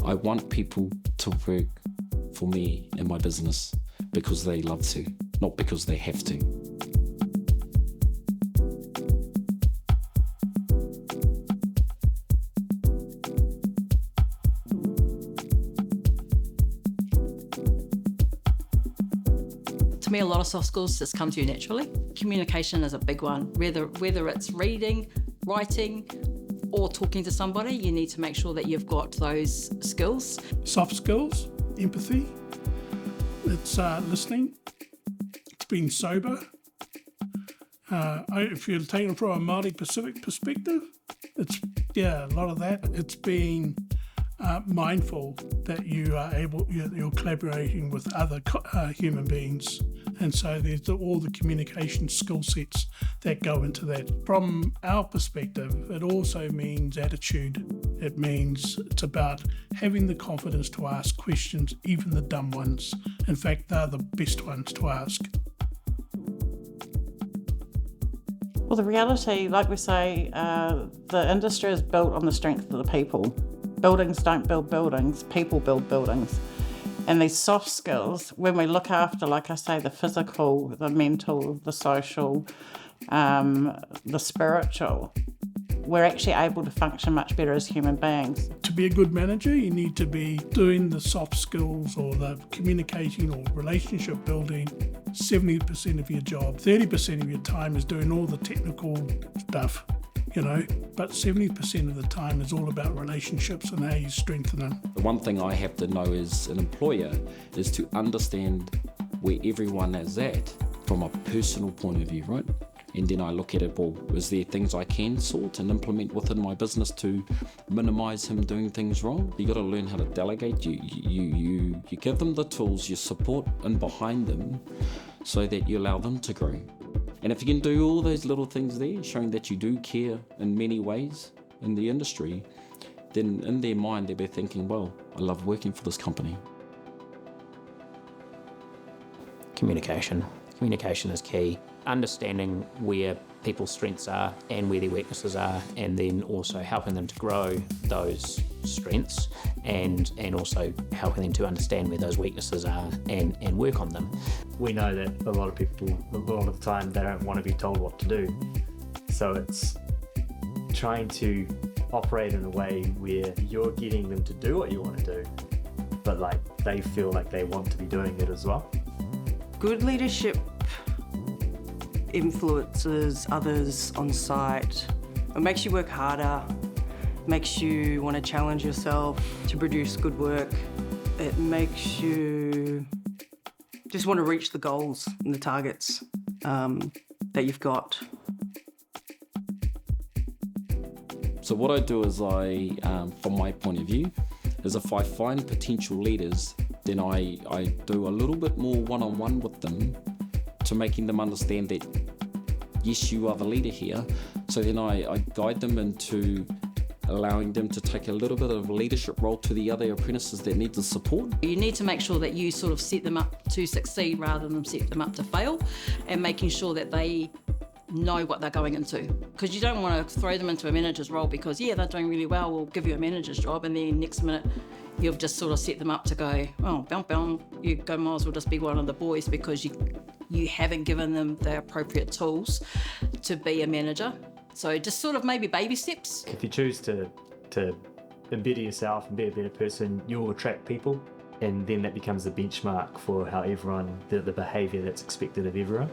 I want people to work for me in my business because they love to, not because they have to. To me, a lot of soft skills just come to you naturally. Communication is a big one. Whether it's reading, writing, or talking to somebody, you need to make sure that you've got those skills. Soft skills, empathy, it's listening, it's being sober. If you're taking it from a Māori Pacific perspective, it's, a lot of that. It's being mindful that you are you're collaborating with other human beings. And so there's all the communication skill sets that go into that. From our perspective, it also means attitude. It means it's about having the confidence to ask questions, even the dumb ones. In fact, they're the best ones to ask. Well, the reality, like we say, the industry is built on the strength of the people. Buildings don't build buildings, people build buildings. And these soft skills, when we look after, like I say, the physical, the mental, the social, the spiritual, we're actually able to function much better as human beings. To be a good manager, you need to be doing the soft skills or the communicating or relationship building 70% of your job. 30% of your time is doing all the technical stuff, but 70% of the time is all about relationships and how you strengthen them. The one thing I have to know as an employer is to understand where everyone is at from a personal point of view, right? And then I look at it, well, is there things I can sort and implement within my business to minimise him doing things wrong? You got to learn how to delegate. You give them the tools, you support and behind them so that you allow them to grow. And if you can do all those little things there, showing that you do care in many ways in the industry, then in their mind they'll be thinking, well, I love working for this company. Communication. Communication is key. Understanding where people's strengths are and where their weaknesses are, and then also helping them to grow those strengths and also helping them to understand where those weaknesses are and work on them. We know that a lot of people, a lot of the time, they don't want to be told what to do. So it's trying to operate in a way where you're getting them to do what you want to do, but they feel like they want to be doing it as well. Good leadership influences others on site. It makes you work harder, makes you want to challenge yourself to produce good work. It makes you just want to reach the goals and the targets that you've got. So what I do is from my point of view, is if I find potential leaders, then I do a little bit more one-on-one with them to making them understand that, yes, you are the leader here. So then I guide them into allowing them to take a little bit of a leadership role to the other apprentices that need the support. You need to make sure that you sort of set them up to succeed rather than set them up to fail, and making sure that they know what they're going into. Because you don't want to throw them into a manager's role because, they're doing really well, we'll give you a manager's job, and then next minute you've just sort of set them up to go, you go, might as well just be one of the boys because you haven't given them the appropriate tools to be a manager. So just sort of maybe baby steps. If you choose to embed yourself and be a better person, you'll attract people, and then that becomes the benchmark for how everyone, the behaviour that's expected of everyone.